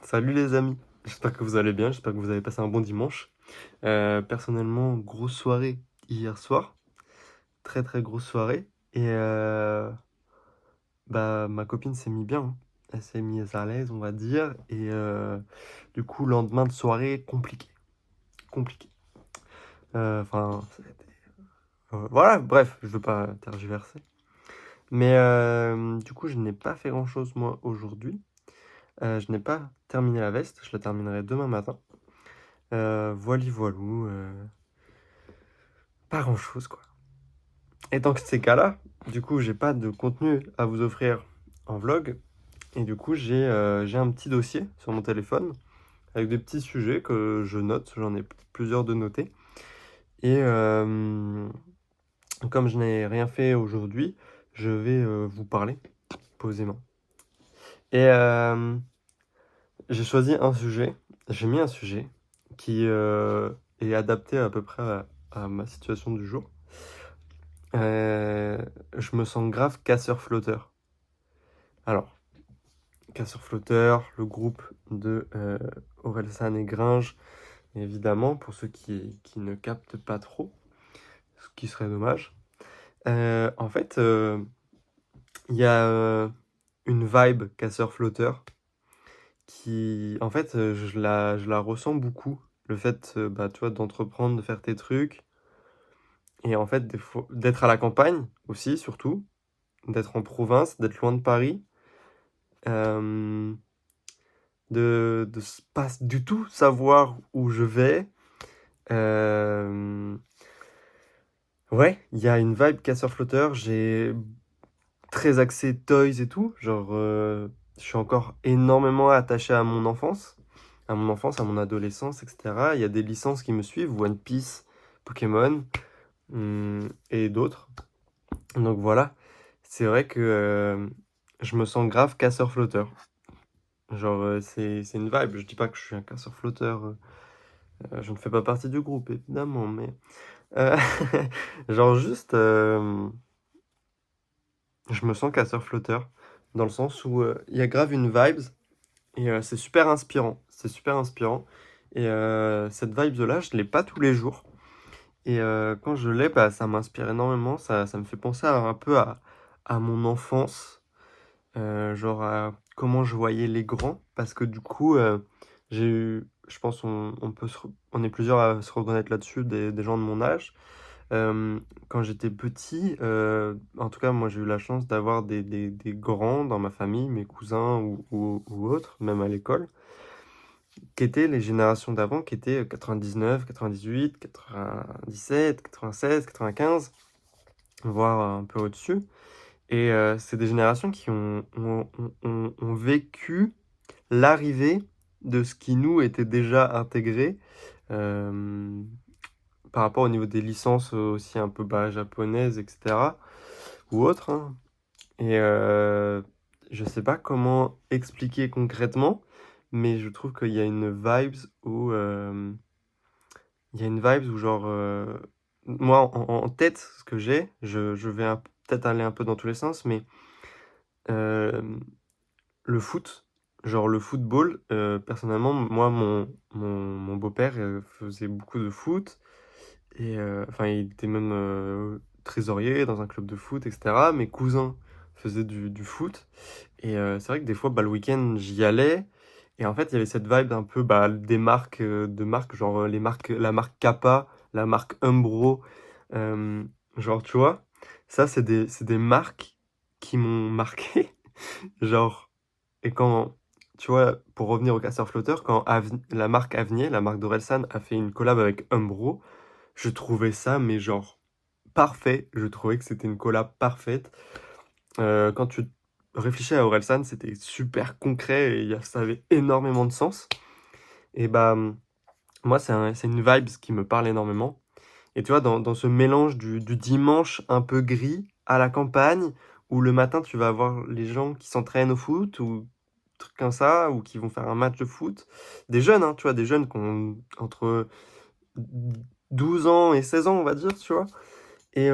Salut les amis, j'espère que vous allez bien, j'espère que vous avez passé un bon dimanche. Personnellement, grosse soirée hier soir, très très grosse soirée. Et bah ma copine s'est mis bien, hein. Elle s'est mise à l'aise, on va dire. Et du coup, lendemain de soirée, compliqué, compliqué. Enfin, voilà, bref, je veux pas tergiverser. Mais du coup, je n'ai pas fait grand-chose moi aujourd'hui. Je n'ai pas terminé la veste, je la terminerai demain matin. Voili voilou. Pas grand-chose, quoi. Et dans ces cas-là, du coup, j'ai pas de contenu à vous offrir en vlog. Et du coup, j'ai un petit dossier sur mon téléphone avec des petits sujets que je note. J'en ai plusieurs de notés. Et comme je n'ai rien fait aujourd'hui, je vais vous parler posément. Et j'ai choisi un sujet. J'ai mis un sujet qui est adapté à peu près à ma situation du jour. Je me sens grave casseur-flotteur. Alors, casseur-flotteur, le groupe de Orelsan et Gringe, évidemment, pour ceux qui ne captent pas trop, ce qui serait dommage. En fait, il y a une vibe casseur-flotteur qui, en fait, je la ressens beaucoup. Le fait, bah, tu vois, d'entreprendre, de faire tes trucs, et en fait, d'être à la campagne aussi, surtout, d'être en province, d'être loin de Paris. Euh, de pas du tout savoir où je vais. Euh, ouais, il y a une vibe casseur-flotteur. J'ai très axé toys et tout. Genre, je suis encore énormément attaché à mon adolescence, etc. Il y a des licences qui me suivent, One Piece, Pokémon, et d'autres. Donc voilà, c'est vrai que je me sens grave casseur-flotteur. Genre, c'est une vibe. Je dis pas que je suis un casseur-flotteur. Je ne fais pas partie du groupe, évidemment, mais euh, genre juste, je me sens casseur-flotteur, dans le sens où il y a grave une vibes, et c'est super inspirant. C'est super inspirant. Et cette vibe-là, je l'ai pas tous les jours. Et quand je l'ai, bah, ça m'inspire énormément. Ça me fait penser un peu à mon enfance. Genre à comment je voyais les grands, parce que du coup, j'ai eu, je pense on est plusieurs à se reconnaître là-dessus, des gens de mon âge. Quand j'étais petit, en tout cas moi j'ai eu la chance d'avoir des grands dans ma famille, mes cousins ou autres, même à l'école, qui étaient les générations d'avant, qui étaient 99, 98, 97, 96, 95, voire un peu au-dessus. Et c'est des générations qui ont vécu l'arrivée de ce qui nous était déjà intégré euh, par rapport au niveau des licences aussi un peu bah, japonaises, etc. ou autres, hein. Et je sais pas comment expliquer concrètement, mais je trouve qu'il y a une vibes où il y a une vibes où genre moi en tête ce que j'ai, je vais peut-être aller un peu dans tous les sens, mais euh, le foot, genre le football, personnellement, moi, mon beau-père faisait beaucoup de foot. Et enfin, il était même trésorier dans un club de foot, etc. Mes cousins faisaient du foot. Et c'est vrai que des fois, bah, le week-end, j'y allais. Et en fait, il y avait cette vibe un peu bah, des marques, de marques, genre les marques, la marque Kappa, la marque Umbro. euh, genre, tu vois, ça, c'est des marques qui m'ont marqué. Genre, et quand, tu vois, pour revenir au casseur-flotteur, quand la marque Avenir, la marque d'Orelsan, a fait une collab avec Umbro, je trouvais ça, mais genre, parfait. Je trouvais que c'était une collab parfaite. Quand tu réfléchis à Orelsan, c'était super concret et ça avait énormément de sens. Et bah, moi, c'est une vibe qui me parle énormément. Et tu vois, dans ce mélange du dimanche un peu gris à la campagne, où le matin, tu vas avoir les gens qui s'entraînent au foot, ou trucs comme ça, ou qui vont faire un match de foot. Des jeunes, hein, tu vois, des jeunes qui ont entre 12 ans et 16 ans, on va dire, tu vois. Et,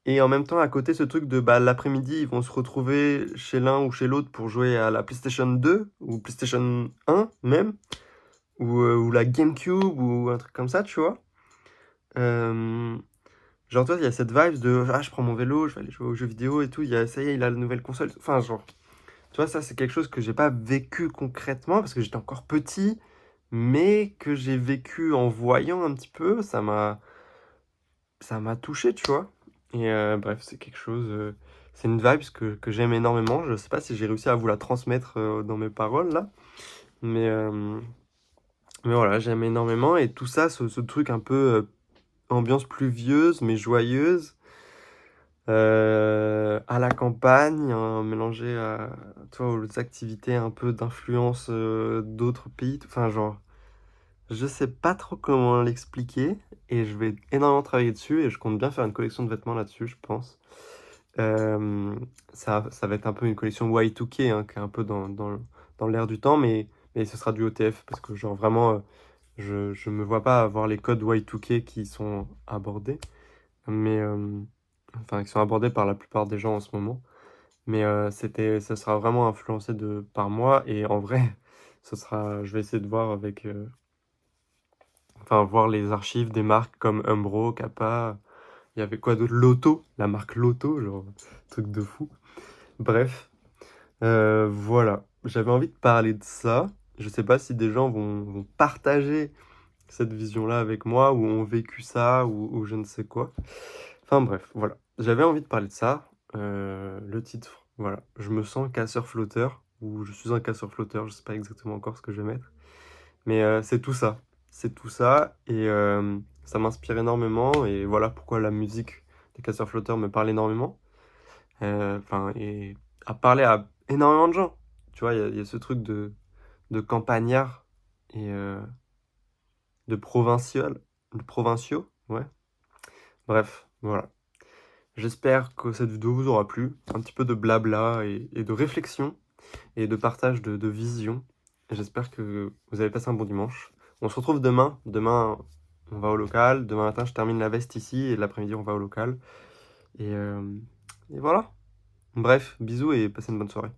Et en même temps, à côté, ce truc de bah, l'après-midi, ils vont se retrouver chez l'un ou chez l'autre pour jouer à la PlayStation 2 ou PlayStation 1 même, ou la GameCube ou un truc comme ça, tu vois. Euh, Genre, toi, il y a cette vibe de ah, je prends mon vélo, je vais aller jouer aux jeux vidéo et tout. Ça y est, il a la nouvelle console. Enfin, genre, tu vois, ça, c'est quelque chose que j'ai pas vécu concrètement parce que j'étais encore petit, mais que j'ai vécu en voyant un petit peu. Ça m'a touché, tu vois. Et bref, c'est quelque chose. C'est une vibe que j'aime énormément. Je sais pas si j'ai réussi à vous la transmettre dans mes paroles là, mais, euh, mais voilà, j'aime énormément. Et tout ça, ce truc un peu ambiance pluvieuse mais joyeuse. À la campagne, hein, mélangé à, tu vois, aux activités un peu d'influence d'autres pays. Enfin, genre, je sais pas trop comment l'expliquer et je vais énormément travailler dessus et je compte bien faire une collection de vêtements là-dessus, je pense. Euh, ça va être un peu une collection Y2K, hein, qui est un peu dans l'air du temps, mais ce sera du OTF parce que, genre, vraiment, je me vois pas avoir les codes Y2K qui sont abordés, mais enfin, qui sont abordés par la plupart des gens en ce moment. Mais ça sera vraiment influencé par moi et en vrai, je vais essayer de voir enfin, voir les archives des marques comme Umbro, Kappa. Il y avait quoi d'autre? Lotto, la marque Lotto, genre, truc de fou. Bref, voilà. J'avais envie de parler de ça. Je sais pas si des gens vont partager cette vision-là avec moi, ou ont vécu ça, ou je ne sais quoi. Enfin bref, voilà. J'avais envie de parler de ça. Le titre, voilà. Je me sens casseur-flotteur, ou je suis un casseur-flotteur, je sais pas exactement encore ce que je vais mettre. Mais c'est tout ça. C'est tout ça, et ça m'inspire énormément, et voilà pourquoi la musique des casseurs-flotteurs me parle énormément. Enfin, et à parler à énormément de gens. Tu vois, il y a ce truc de campagnard et de provinciaux, ouais. Bref, voilà. J'espère que cette vidéo vous aura plu. Un petit peu de blabla et de réflexion et de partage de vision. J'espère que vous avez passé un bon dimanche. On se retrouve demain. Demain, on va au local. Demain matin, je termine la veste ici et l'après-midi, on va au local. Et, euh, et voilà. Bref, bisous et passez une bonne soirée.